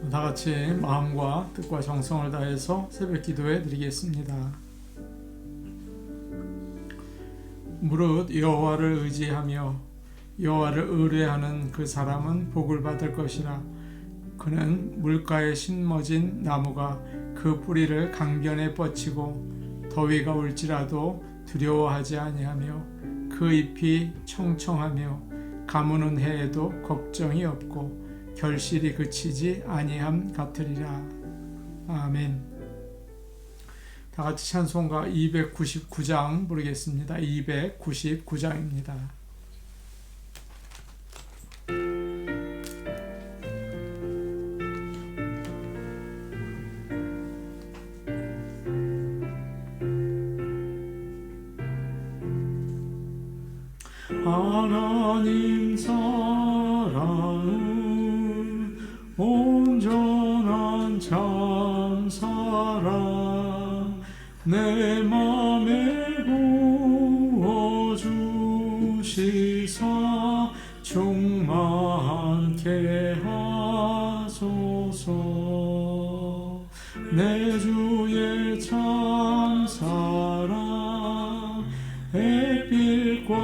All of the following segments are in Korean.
다 같이 마음과 뜻과 정성을 다해서 새벽 기도해 드리겠습니다. 무릇 여호와를 의지하며 여호와를 의뢰하는 그 사람은 복을 받을 것이라. 그는 물가에 심어진 나무가 그 뿌리를 강변에 뻗치고 더위가 올지라도 두려워하지 아니하며 그 잎이 청청하며 가무는 해에도 걱정이 없고 결실이 그치지 아니함 같으리라. 아멘. 다 같이 찬송가 299장 부르겠습니다. 299장입니다. 하나님 사랑은 온전한 참사랑 내 맘에 부어주시사 충만케 하소서. 내 주의 참사랑 햇빛과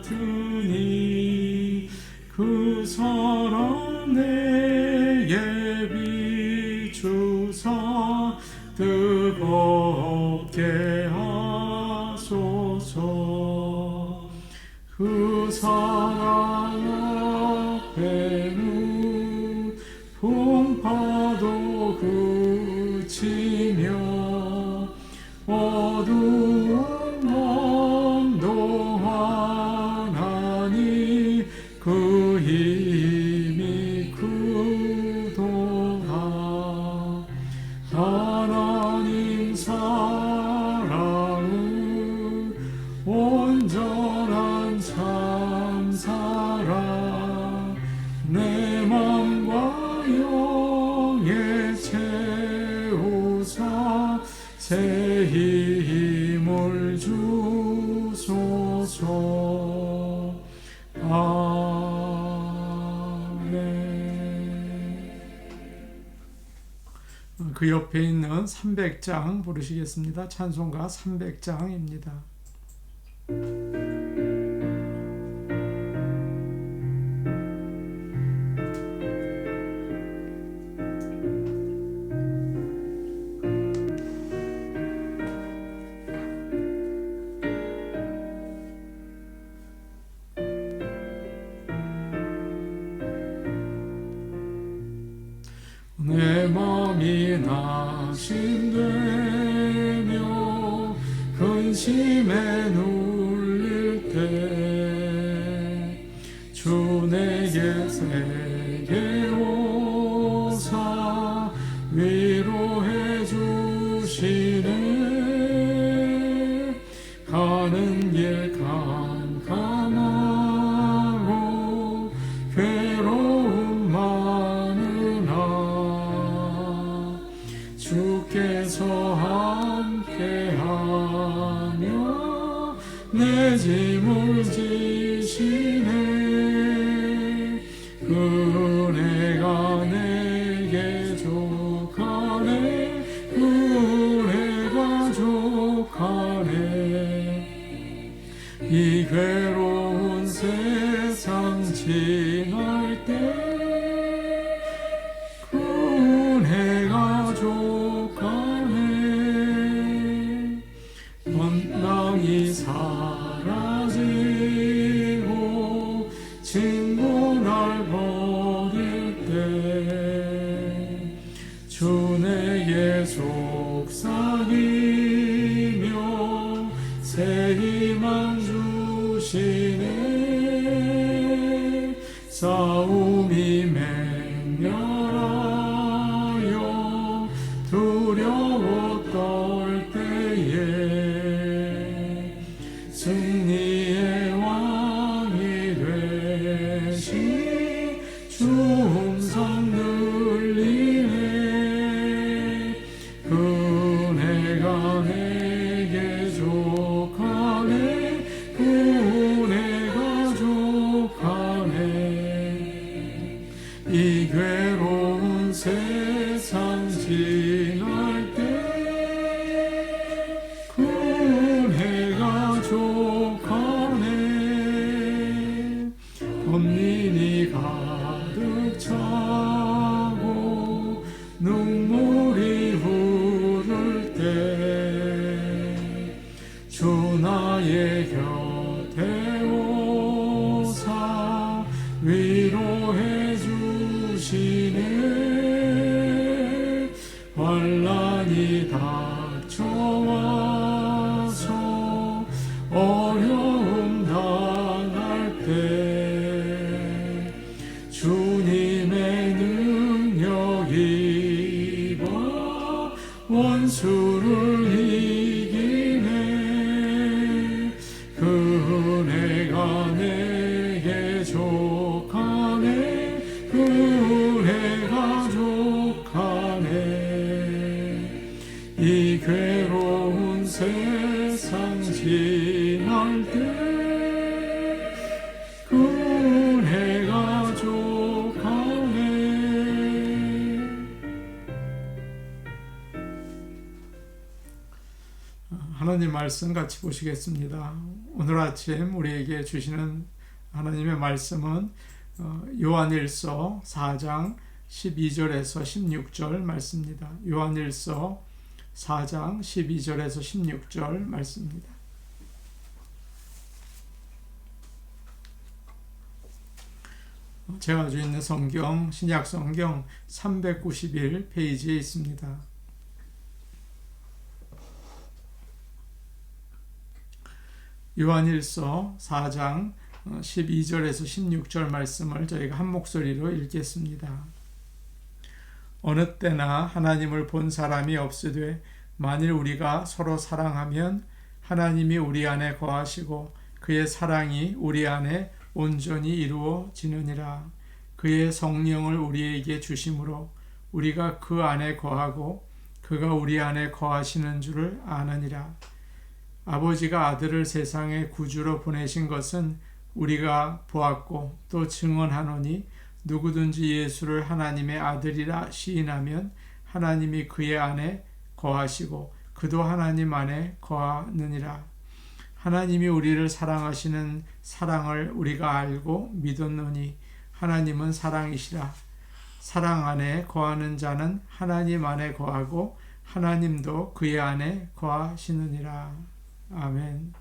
같으니 그 사랑 내게 비추사 뜨겁게 하소서. 그 사랑 앞에는 풍파도 그치며 어두운 밤도 하나니 그 힘이 크도다. 하나님 사랑은 온전한 참사랑 내 맘과 영에 채우사 새 힘을 주소서. 아멘. 그 옆에 있는 300장 부르시겠습니다. 찬송가 300장입니다. 내 맘이 낙심되며 근심에 눌릴 때 주 내게 세게 오사 위로해 주시네. 가는 길 캄캄하고 괴로움 많으나 주께서 함께하며 내 짐을 지시네. 그 은혜가 내게 족하네. 그 은혜가 족하네. 이 괴로운 세상 지날 때 그 은혜가 족하네. 원망이 사라지고 친구 날 버릴 때 주 내게 속삭이며 새 희망 주시네. 싸움이 맹렬하여 두려워 떨 때에 승리의 왕이 되신 주 음성 들리네. 그 은혜가 내게 족하네. 그 은혜가 족하네. 이 괴로운 세상 지날 때 그 해가 족하네. 범민이 가득 차고 눈물이 흐를 때 주 나의 곁에 오사 위로해 주시네. 환난이 닥쳐와서 어려움 당할 때 주님의 능력 입어 원수를 이기네. 그 은혜가 내게 족하네. 그 은혜가 족하네. 이 괴로운 세상 지날 때 그 은혜가 족하네. 하나님 말씀 같이 보시겠습니다. 오늘 아침 우리에게 주시는 하나님의 말씀은 요한일서 4장 12절에서 16절 말씀입니다. 요한일서 4장 12절에서 16절 말씀입니다. 제가 가지고 있는 성경, 신약 성경 391페이지에 있습니다. 요한일서 4장 12절에서 16절 말씀을 저희가 한 목소리로 읽겠습니다. 어느 때나 하나님을 본 사람이 없으되 만일 우리가 서로 사랑하면 하나님이 우리 안에 거하시고 그의 사랑이 우리 안에 온전히 이루어지느니라. 그의 성령을 우리에게 주심으로 우리가 그 안에 거하고 그가 우리 안에 거하시는 줄을 아느니라. 아버지가 아들을 세상에 구주로 보내신 것은 우리가 보았고 또 증언하노니 누구든지 예수를 하나님의 아들이라 시인하면 하나님이 그의 안에 거하시고 그도 하나님 안에 거하느니라. 하나님이 우리를 사랑하시는 사랑을 우리가 알고 믿었노니 하나님은 사랑이시라. 사랑 안에 거하는 자는 하나님 안에 거하고 하나님도 그의 안에 거하시느니라. 아멘.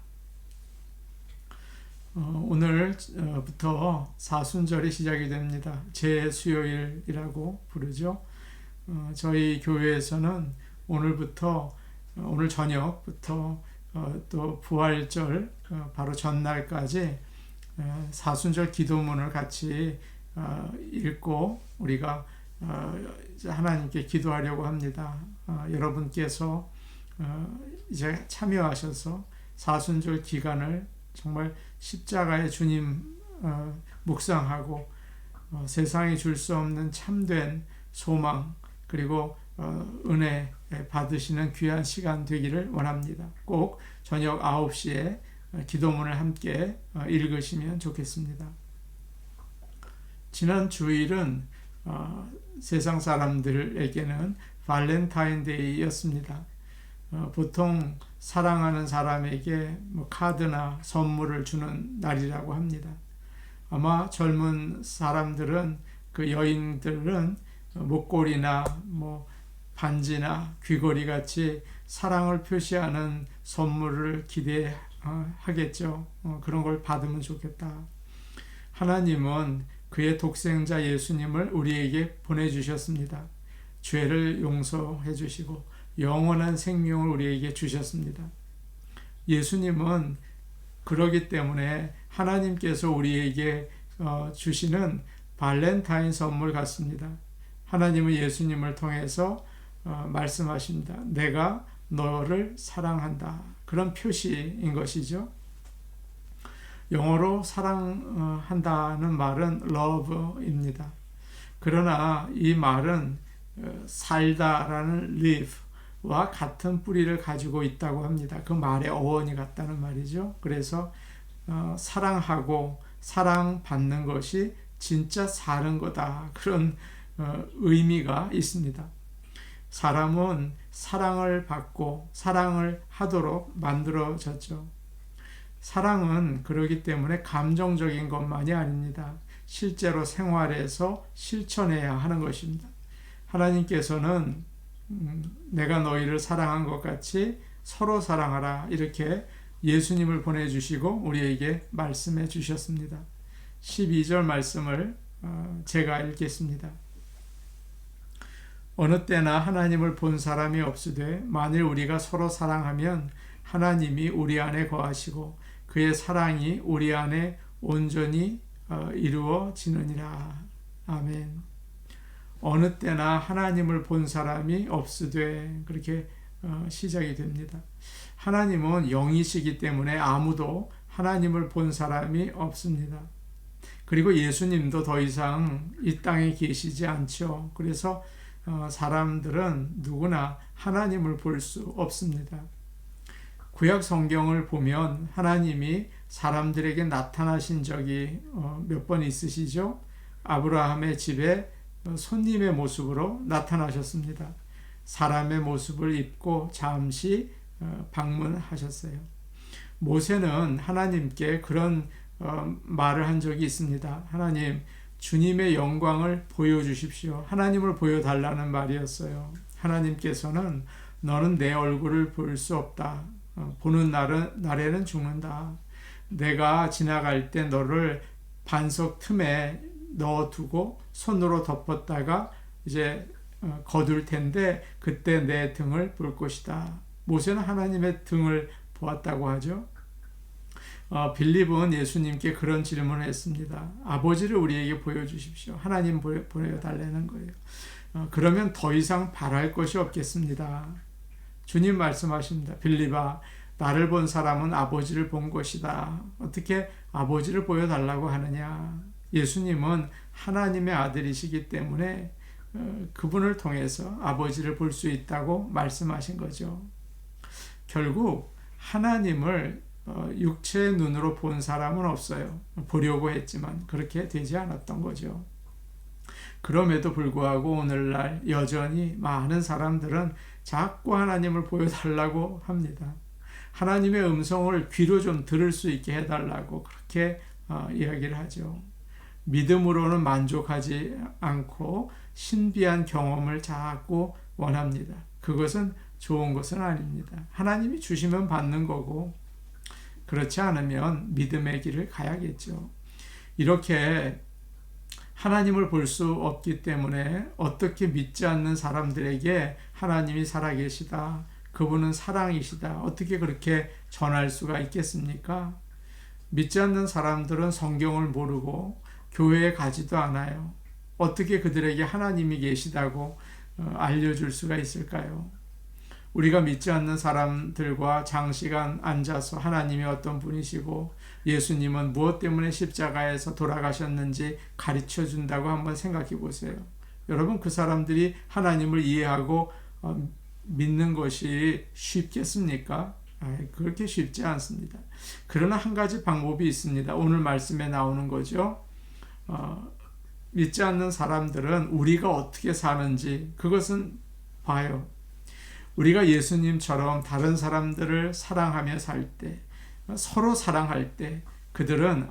오늘부터 사순절이 시작이 됩니다. 제수요일이라고 부르죠. 저희 교회에서는 오늘 저녁부터 또 부활절 바로 전날까지 사순절 기도문을 같이 읽고 우리가 하나님께 기도하려고 합니다. 여러분께서 이제 참여하셔서 사순절 기간을 정말 십자가의 주님 묵상하고 세상이 줄 수 없는 참된 소망 그리고 은혜 받으시는 귀한 시간 되기를 원합니다. 꼭 저녁 9시에 기도문을 함께 읽으시면 좋겠습니다. 지난 주일은 세상 사람들에게는 발렌타인데이였습니다. 보통 사랑하는 사람에게 카드나 선물을 주는 날이라고 합니다. 아마 젊은 사람들은 그 여인들은 목걸이나 반지나 귀걸이 같이 사랑을 표시하는 선물을 기대하겠죠. 그런 걸 받으면 좋겠다. 하나님은 그의 독생자 예수님을 우리에게 보내주셨습니다. 죄를 용서해 주시고 영원한 생명을 우리에게 주셨습니다. 예수님은 그러기 때문에 하나님께서 우리에게 주시는 발렌타인 선물 같습니다. 하나님은 예수님을 통해서 말씀하십니다. 내가 너를 사랑한다. 그런 표시인 것이죠. 영어로 사랑한다는 말은 love입니다. 그러나 이 말은 살다라는 live와 같은 뿌리를 가지고 있다고 합니다. 그 말의 어원이 같다는 말이죠. 그래서 사랑하고 사랑받는 것이 진짜 사는 거다. 그런 의미가 있습니다. 사람은 사랑을 받고 사랑을 하도록 만들어졌죠. 사랑은 그러기 때문에 감정적인 것만이 아닙니다. 실제로 생활에서 실천해야 하는 것입니다. 하나님께서는 내가 너희를 사랑한 것 같이 서로 사랑하라 이렇게 예수님을 보내주시고 우리에게 말씀해 주셨습니다. 12절 말씀을 제가 읽겠습니다. 어느 때나 하나님을 본 사람이 없으되 만일 우리가 서로 사랑하면 하나님이 우리 안에 거하시고 그의 사랑이 우리 안에 온전히 이루어지느니라. 아멘. 어느 때나 하나님을 본 사람이 없으되 그렇게 시작이 됩니다. 하나님은 영이시기 때문에 아무도 하나님을 본 사람이 없습니다. 그리고 예수님도 더 이상 이 땅에 계시지 않죠. 그래서 사람들은 누구나 하나님을 볼 수 없습니다. 구약 성경을 보면 하나님이 사람들에게 나타나신 적이 몇 번 있으시죠? 아브라함의 집에 손님의 모습으로 나타나셨습니다. 사람의 모습을 입고 잠시 방문하셨어요. 모세는 하나님께 그런 말을 한 적이 있습니다. 하나님, 주님의 영광을 보여주십시오. 하나님을 보여달라는 말이었어요. 하나님께서는 너는 내 얼굴을 볼 수 없다. 보는 날에는 죽는다. 내가 지나갈 때 너를 반석 틈에 넣어두고 손으로 덮었다가 이제 거둘 텐데 그때 내 등을 볼 것이다. 모세는 하나님의 등을 보았다고 하죠. 빌립은 예수님께 그런 질문을 했습니다. 아버지를 우리에게 보여주십시오. 하나님 보여달라는 거예요. 그러면 더 이상 바랄 것이 없겠습니다. 주님 말씀하십니다. 빌립아, 나를 본 사람은 아버지를 본 것이다. 어떻게 아버지를 보여달라고 하느냐. 예수님은 하나님의 아들이시기 때문에 그분을 통해서 아버지를 볼 수 있다고 말씀하신 거죠. 결국 하나님을 육체의 눈으로 본 사람은 없어요. 보려고 했지만 그렇게 되지 않았던 거죠. 그럼에도 불구하고 오늘날 여전히 많은 사람들은 자꾸 하나님을 보여달라고 합니다. 하나님의 음성을 귀로 좀 들을 수 있게 해달라고 그렇게 이야기를 하죠. 믿음으로는 만족하지 않고 신비한 경험을 자꾸 원합니다. 그것은 좋은 것은 아닙니다. 하나님이 주시면 받는 거고 그렇지 않으면 믿음의 길을 가야겠죠. 이렇게 하나님을 볼 수 없기 때문에 어떻게 믿지 않는 사람들에게 하나님이 살아계시다, 그분은 사랑이시다, 어떻게 그렇게 전할 수가 있겠습니까? 믿지 않는 사람들은 성경을 모르고 교회에 가지도 않아요. 어떻게 그들에게 하나님이 계시다고 알려줄 수가 있을까요? 우리가 믿지 않는 사람들과 장시간 앉아서 하나님이 어떤 분이시고 예수님은 무엇 때문에 십자가에서 돌아가셨는지 가르쳐 준다고 한번 생각해 보세요. 여러분, 그 사람들이 하나님을 이해하고 믿는 것이 쉽겠습니까? 그렇게 쉽지 않습니다. 그러나 한 가지 방법이 있습니다. 오늘 말씀에 나오는 거죠. 믿지 않는 사람들은 우리가 어떻게 사는지 그것은 봐요. 우리가 예수님처럼 다른 사람들을 사랑하며 살 때, 서로 사랑할 때 그들은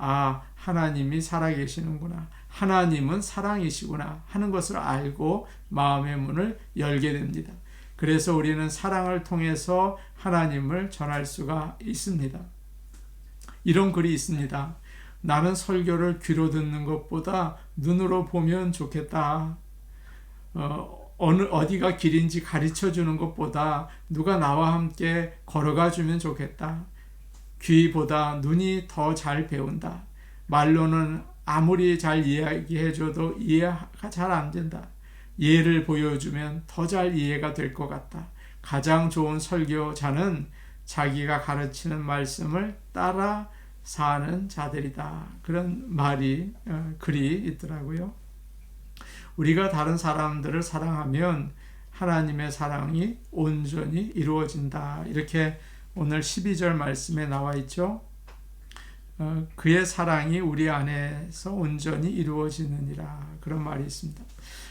하나님이 살아계시는구나, 하나님은 사랑이시구나 하는 것을 알고 마음의 문을 열게 됩니다. 그래서 우리는 사랑을 통해서 하나님을 전할 수가 있습니다. 이런 글이 있습니다. 나는 설교를 귀로 듣는 것보다 눈으로 보면 좋겠다. 어디가 길인지 가르쳐 주는 것보다 누가 나와 함께 걸어가 주면 좋겠다. 귀보다 눈이 더 잘 배운다. 말로는 아무리 잘 이야기해 줘도 이해가 잘 안 된다. 예를 보여주면 더 잘 이해가 될 것 같다. 가장 좋은 설교자는 자기가 가르치는 말씀을 따라 사는 자들이다. 그런 글이 있더라고요. 우리가 다른 사람들을 사랑하면 하나님의 사랑이 온전히 이루어진다. 이렇게 오늘 12절 말씀에 나와 있죠. 그의 사랑이 우리 안에서 온전히 이루어지느니라. 그런 말이 있습니다.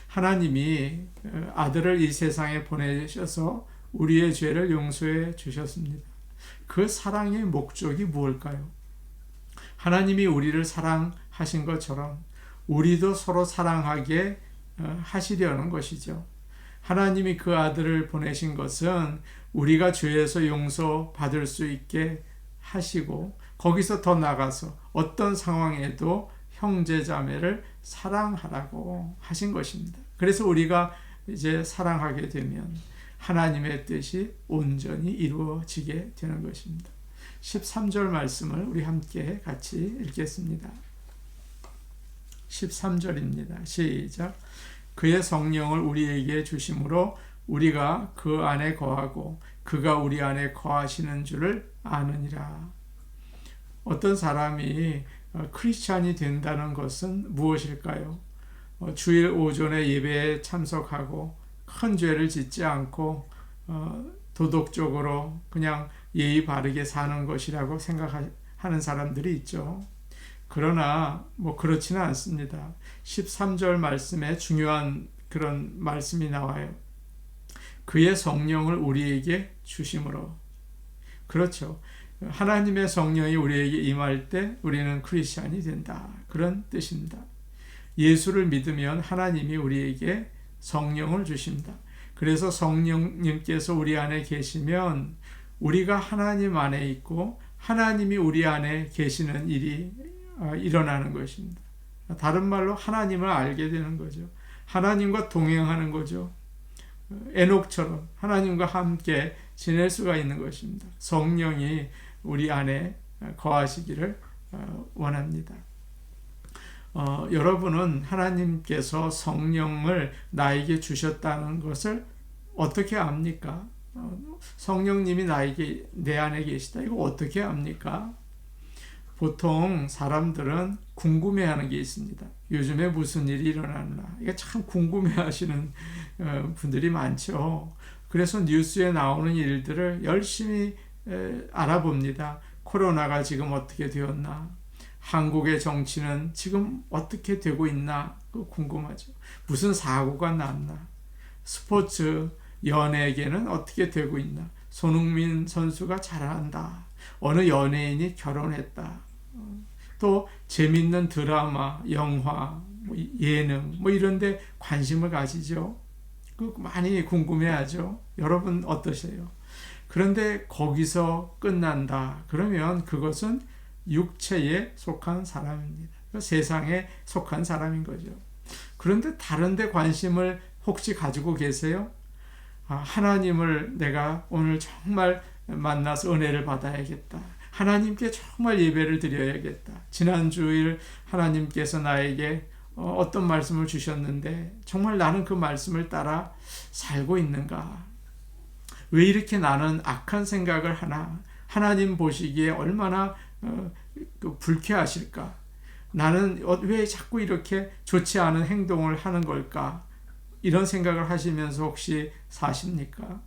하나님이 아들을 이 세상에 보내셔서 우리의 죄를 용서해 주셨습니다. 그 사랑의 목적이 무엇일까요? 하나님이 우리를 사랑하신 것처럼 우리도 서로 사랑하게 하시려는 것이죠. 하나님이 그 아들을 보내신 것은 우리가 죄에서 용서받을 수 있게 하시고 거기서 더 나가서 어떤 상황에도 형제자매를 사랑하라고 하신 것입니다. 그래서 우리가 이제 사랑하게 되면 하나님의 뜻이 온전히 이루어지게 되는 것입니다. 13절 말씀을 우리 함께 같이 읽겠습니다. 13절입니다. 시작. 그의 성령을 우리에게 주심으로 우리가 그 안에 거하고 그가 우리 안에 거하시는 줄을 아느니라. 어떤 사람이 크리스찬이 된다는 것은 무엇일까요? 주일 오전에 예배에 참석하고 큰 죄를 짓지 않고 도덕적으로 그냥 예의 바르게 사는 것이라고 생각하는 사람들이 있죠. 그러나 그렇지는 않습니다. 13절 말씀에 중요한 그런 말씀이 나와요. 그의 성령을 우리에게 주심으로. 그렇죠. 하나님의 성령이 우리에게 임할 때 우리는 크리스찬이 된다. 그런 뜻입니다. 예수를 믿으면 하나님이 우리에게 성령을 주십니다. 그래서 성령님께서 우리 안에 계시면 우리가 하나님 안에 있고 하나님이 우리 안에 계시는 일이 일어나는 것입니다. 다른 말로 하나님을 알게 되는 거죠. 하나님과 동행하는 거죠. 에녹처럼 하나님과 함께 지낼 수가 있는 것입니다. 성령이 우리 안에 거하시기를 원합니다. 여러분은 하나님께서 성령을 나에게 주셨다는 것을 어떻게 압니까? 성령님이 내 안에 계시다. 이거 어떻게 압니까? 보통 사람들은 궁금해하는 게 있습니다. 요즘에 무슨 일이 일어났나. 이게 참 궁금해하시는 분들이 많죠. 그래서 뉴스에 나오는 일들을 열심히 알아봅니다. 코로나가 지금 어떻게 되었나. 한국의 정치는 지금 어떻게 되고 있나. 그거 궁금하죠. 무슨 사고가 났나. 스포츠, 연예계는 어떻게 되고 있나. 손흥민 선수가 잘한다. 어느 연예인이 결혼했다. 또 재밌는 드라마, 영화, 예능 이런 데 관심을 가지죠. 많이 궁금해하죠. 여러분 어떠세요? 그런데 거기서 끝난다. 그러면 그것은 육체에 속한 사람입니다. 세상에 속한 사람인 거죠. 그런데 다른 데 관심을 혹시 가지고 계세요? 하나님을 내가 오늘 정말 만나서 은혜를 받아야겠다. 하나님께 정말 예배를 드려야겠다. 지난 주일 하나님께서 나에게 어떤 말씀을 주셨는데 정말 나는 그 말씀을 따라 살고 있는가? 왜 이렇게 나는 악한 생각을 하나? 하나님 보시기에 얼마나 불쾌하실까? 나는 왜 자꾸 이렇게 좋지 않은 행동을 하는 걸까? 이런 생각을 하시면서 혹시 사십니까?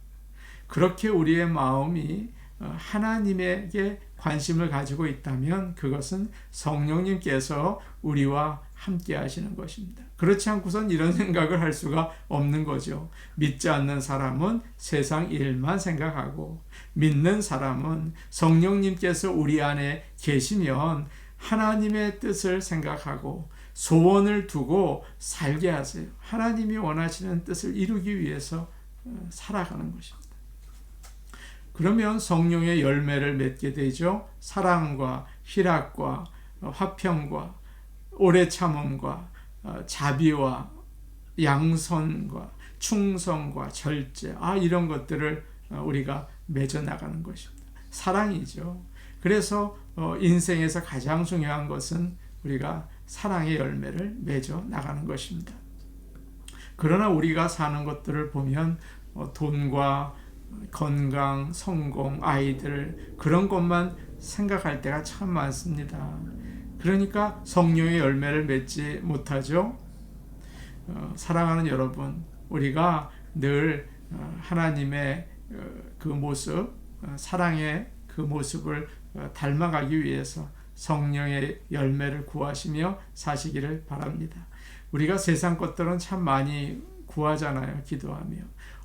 그렇게 우리의 마음이 하나님에게 관심을 가지고 있다면 그것은 성령님께서 우리와 함께 하시는 것입니다. 그렇지 않고선 이런 생각을 할 수가 없는 거죠. 믿지 않는 사람은 세상 일만 생각하고 믿는 사람은 성령님께서 우리 안에 계시면 하나님의 뜻을 생각하고 소원을 두고 살게 하세요. 하나님이 원하시는 뜻을 이루기 위해서 살아가는 것입니다. 그러면 성령의 열매를 맺게 되죠. 사랑과 희락과 화평과 오래 참음과 자비와 양선과 충성과 절제, 이런 것들을 우리가 맺어 나가는 것입니다. 사랑이죠. 그래서 인생에서 가장 중요한 것은 우리가 사랑의 열매를 맺어 나가는 것입니다. 그러나 우리가 사는 것들을 보면 돈과 건강, 성공, 아이들 그런 것만 생각할 때가 참 많습니다. 그러니까 성령의 열매를 맺지 못하죠. 사랑하는 여러분, 우리가 늘 하나님의 그 모습, 사랑의 그 모습을 닮아가기 위해서 성령의 열매를 구하시며 사시기를 바랍니다. 우리가 세상 것들은 참 많이 구하잖아요. 기도하며.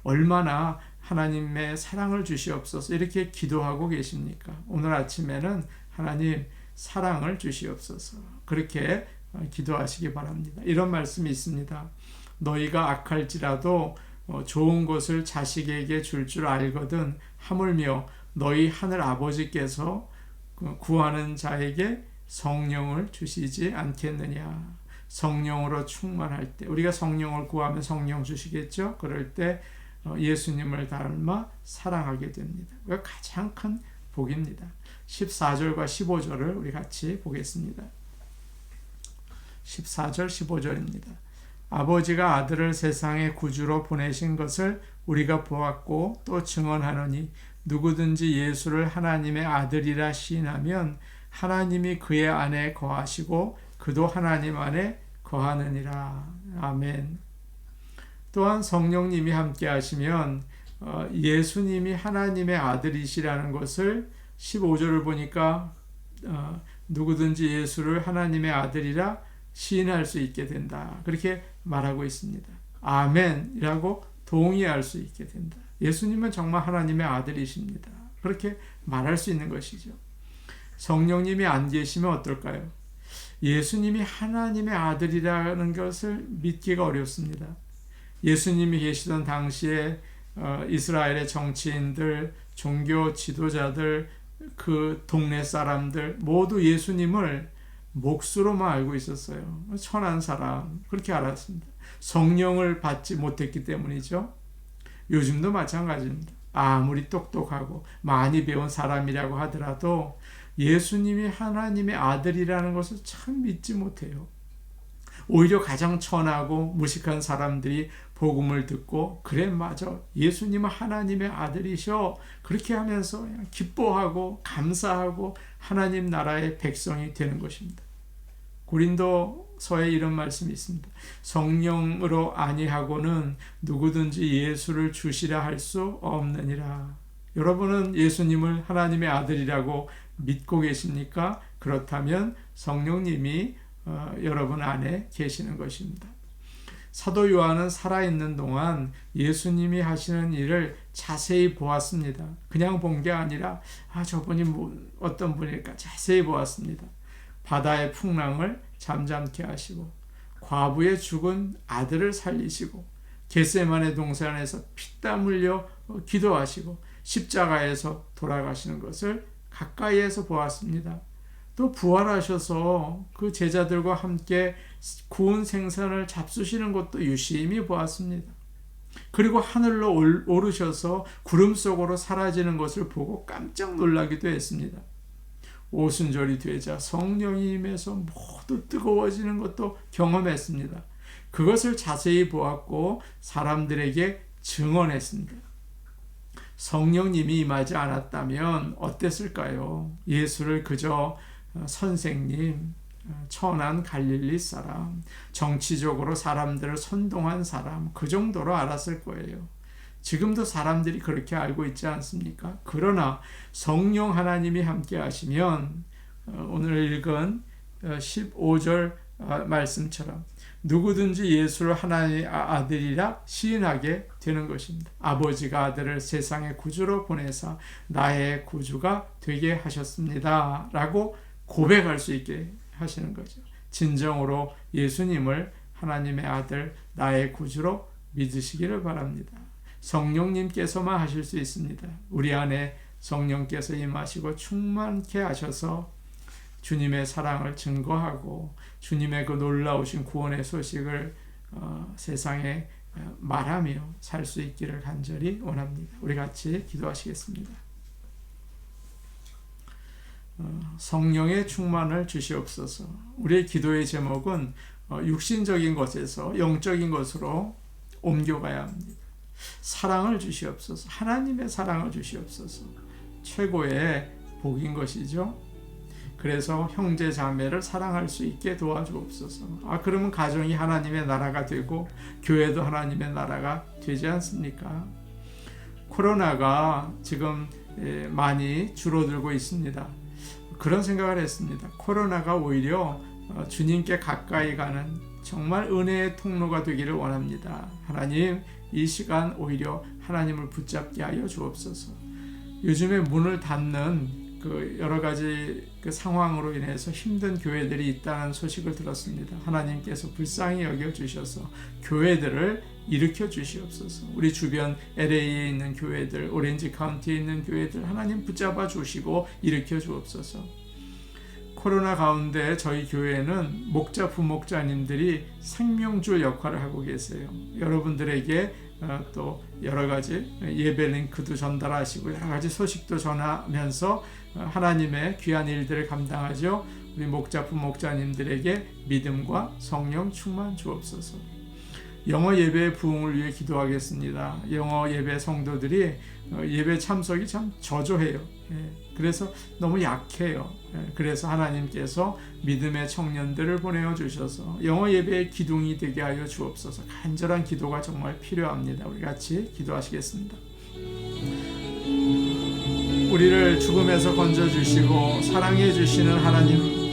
얼마나 하나님의 사랑을 주시옵소서 이렇게 기도하고 계십니까? 오늘 아침에는 하나님 사랑을 주시옵소서 그렇게 기도하시기 바랍니다. 이런 말씀이 있습니다. 너희가 악할지라도 좋은 것을 자식에게 줄 줄 알거든 하물며 너희 하늘 아버지께서 구하는 자에게 성령을 주시지 않겠느냐. 성령으로 충만할 때 우리가 성령을 구하면 성령 주시겠죠. 그럴 때 예수님을 닮아 사랑하게 됩니다. 그게 가장 큰 복입니다. 14절과 15절을 우리 같이 보겠습니다. 14절 15절입니다. 아버지가 아들을 세상의 구주로 보내신 것을 우리가 보았고 또 증언하노니 누구든지 예수를 하나님의 아들이라 시인하면 하나님이 그의 안에 거하시고 그도 하나님 안에 거하느니라. 아멘. 또한 성령님이 함께 하시면 예수님이 하나님의 아들이시라는 것을 15절을 보니까 누구든지 예수를 하나님의 아들이라 시인할 수 있게 된다. 그렇게 말하고 있습니다. 아멘이라고 동의할 수 있게 된다. 예수님은 정말 하나님의 아들이십니다. 그렇게 말할 수 있는 것이죠. 성령님이 안 계시면 어떨까요? 예수님이 하나님의 아들이라는 것을 믿기가 어렵습니다. 예수님이 계시던 당시에 이스라엘의 정치인들, 종교 지도자들, 그 동네 사람들 모두 예수님을 몫으로만 알고 있었어요. 천한 사람 그렇게 알았습니다. 성령을 받지 못했기 때문이죠. 요즘도 마찬가지입니다. 아무리 똑똑하고 많이 배운 사람이라고 하더라도 예수님이 하나님의 아들이라는 것을 참 믿지 못해요. 오히려 가장 천하고 무식한 사람들이 복음을 듣고 그래 맞아 예수님은 하나님의 아들이셔 그렇게 하면서 그냥 기뻐하고 감사하고 하나님 나라의 백성이 되는 것입니다. 고린도서에 이런 말씀이 있습니다. 성령으로 아니하고는 누구든지 예수를 주시라 할 수 없느니라. 여러분은 예수님을 하나님의 아들이라고 믿고 계십니까? 그렇다면 성령님이 여러분 안에 계시는 것입니다. 사도 요한은 살아있는 동안 예수님이 하시는 일을 자세히 보았습니다. 그냥 본 게 아니라 저분이 어떤 분일까 자세히 보았습니다. 바다의 풍랑을 잠잠케 하시고 과부의 죽은 아들을 살리시고 겟세마네 동산에서 피땀 흘려 기도하시고 십자가에서 돌아가시는 것을 가까이에서 보았습니다. 또 부활하셔서 그 제자들과 함께 구운 생선을 잡수시는 것도 유심히 보았습니다. 그리고 하늘로 오르셔서 구름 속으로 사라지는 것을 보고 깜짝 놀라기도 했습니다. 오순절이 되자 성령이 임해서 모두 뜨거워지는 것도 경험했습니다. 그것을 자세히 보았고 사람들에게 증언했습니다. 성령님이 임하지 않았다면 어땠을까요? 예수를 그저 선생님, 천한 갈릴리 사람, 정치적으로 사람들을 선동한 사람 그 정도로 알았을 거예요. 지금도 사람들이 그렇게 알고 있지 않습니까? 그러나 성령 하나님이 함께 하시면 오늘 읽은 15절 말씀처럼 누구든지 예수를 하나님의 아들이라 시인하게 되는 것입니다. 아버지가 아들을 세상의 구주로 보내사 나의 구주가 되게 하셨습니다. 라고 고백할 수 있게 하시는 거죠. 진정으로 예수님을 하나님의 아들, 나의 구주로 믿으시기를 바랍니다. 성령님께서만 하실 수 있습니다. 우리 안에 성령께서 임하시고 충만케 하셔서 주님의 사랑을 증거하고 주님의 그 놀라우신 구원의 소식을 세상에 말하며 살 수 있기를 간절히 원합니다. 우리 같이 기도하시겠습니다. 성령의 충만을 주시옵소서. 우리의 기도의 제목은 육신적인 것에서 영적인 것으로 옮겨가야 합니다. 사랑을 주시옵소서. 하나님의 사랑을 주시옵소서. 최고의 복인 것이죠. 그래서 형제 자매를 사랑할 수 있게 도와주옵소서. 그러면 가정이 하나님의 나라가 되고 교회도 하나님의 나라가 되지 않습니까? 코로나가 지금 많이 줄어들고 있습니다. 그런 생각을 했습니다. 코로나가 오히려 주님께 가까이 가는 정말 은혜의 통로가 되기를 원합니다. 하나님, 이 시간 오히려 하나님을 붙잡게 하여 주옵소서. 요즘에 문을 닫는 여러 가지 상황으로 인해서 힘든 교회들이 있다는 소식을 들었습니다. 하나님께서 불쌍히 여겨주셔서 교회들을 일으켜 주시옵소서. 우리 주변 LA에 있는 교회들, 오렌지 카운티에 있는 교회들 하나님 붙잡아 주시고 일으켜 주옵소서. 코로나 가운데 저희 교회는 목자, 부목자님들이 생명줄 역할을 하고 계세요. 여러분들에게 또 여러 가지 예배 링크도 전달하시고 여러 가지 소식도 전하면서 하나님의 귀한 일들을 감당하죠. 우리 목자, 부목자님들에게 믿음과 성령 충만 주옵소서. 영어 예배 부흥을 위해 기도하겠습니다. 영어 예배 성도들이 예배 참석이 참 저조해요. 그래서 너무 약해요. 그래서 하나님께서 믿음의 청년들을 보내어 주셔서 영어 예배의 기둥이 되게 하여 주옵소서. 간절한 기도가 정말 필요합니다. 우리 같이 기도하시겠습니다. 우리를 죽음에서 건져주시고 사랑해 주시는 하나님,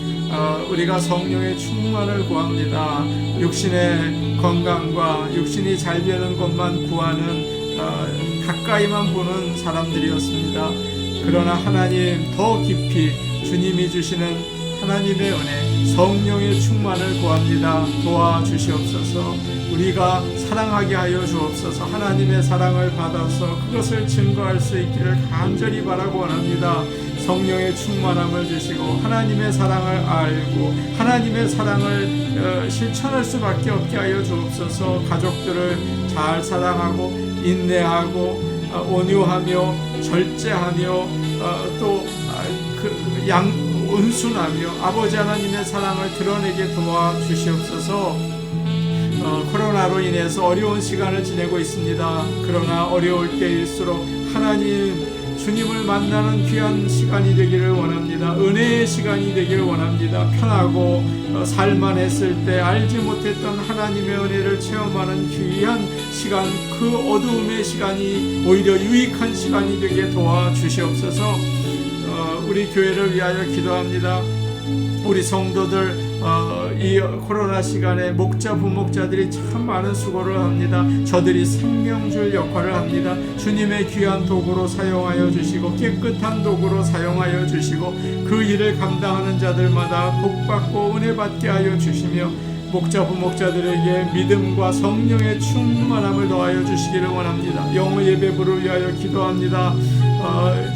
우리가 성령의 충만을 구합니다. 육신의 건강과 육신이 잘 되는 것만 구하는 가까이만 보는 사람들이었습니다. 그러나 하나님, 더 깊이 주님이 주시는 하나님의 은혜, 성령의 충만을 구합니다. 도와주시옵소서. 우리가 사랑하게 하여 주옵소서. 하나님의 사랑을 받아서 그것을 증거할 수 있기를 간절히 바라고 원합니다. 성령의 충만함을 주시고 하나님의 사랑을 알고 하나님의 사랑을 실천할 수밖에 없게 하여 주옵소서. 가족들을 잘 사랑하고 인내하고 온유하며 절제하며 또 온순하며 아버지 하나님의 사랑을 드러내게 도와주시옵소서. 코로나로 인해서 어려운 시간을 지내고 있습니다. 그러나 어려울 때일수록 하나님, 주님을 만나는 귀한 시간이 되기를 원합니다. 은혜의 시간이 되기를 원합니다. 편하고 살만했을 때 알지 못했던 하나님의 은혜를 체험하는 귀한 시간, 그 어두움의 시간이 오히려 유익한 시간이 되게 도와주시옵소서. 우리 교회를 위하여 기도합니다. 우리 성도들 이 코로나 시간에 목자, 부목자들이 참 많은 수고를 합니다. 저들이 생명줄 역할을 합니다. 주님의 귀한 도구로 사용하여 주시고 깨끗한 도구로 사용하여 주시고 그 일을 감당하는 자들마다 복받고 은혜 받게 하여 주시며 목자, 부목자들에게 믿음과 성령의 충만함을 더하여 주시기를 원합니다. 영어 예배부를 위하여 기도합니다.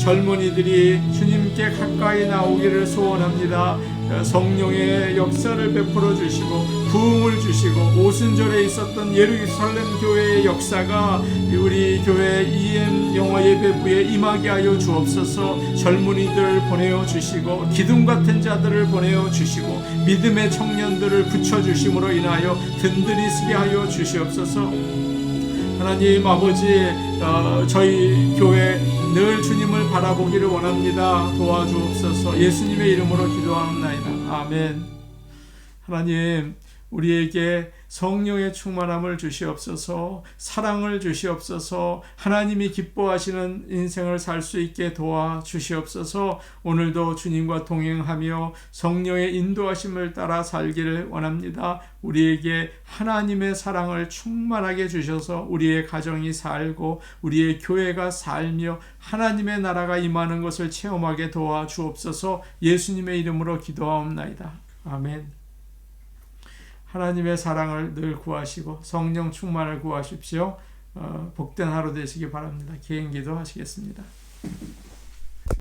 젊은이들이 주님께 가까이 나오기를 소원합니다. 성령의 역사를 베풀어 주시고 부흥을 주시고 오순절에 있었던 예루살렘 교회의 역사가 우리 교회 EM 영어 예배부에 임하게 하여 주옵소서. 젊은이들을 보내어 주시고 기둥 같은 자들을 보내어 주시고 믿음의 청년들을 붙여 주심으로 인하여 든든히 서게 하여 주시옵소서. 하나님 아버지, 저희 교회 늘 주님을 바라보기를 원합니다. 도와주옵소서. 예수님의 이름으로 기도하옵나이다. 아멘. 하나님, 우리에게 성령의 충만함을 주시옵소서. 사랑을 주시옵소서. 하나님이 기뻐하시는 인생을 살 수 있게 도와주시옵소서. 오늘도 주님과 동행하며 성령의 인도하심을 따라 살기를 원합니다. 우리에게 하나님의 사랑을 충만하게 주셔서 우리의 가정이 살고 우리의 교회가 살며 하나님의 나라가 임하는 것을 체험하게 도와주옵소서. 예수님의 이름으로 기도하옵나이다. 아멘. 하나님의 사랑을 늘 구하시고 성령 충만을 구하십시오. 복된 하루 되시기 바랍니다. 개인기도 하시겠습니다.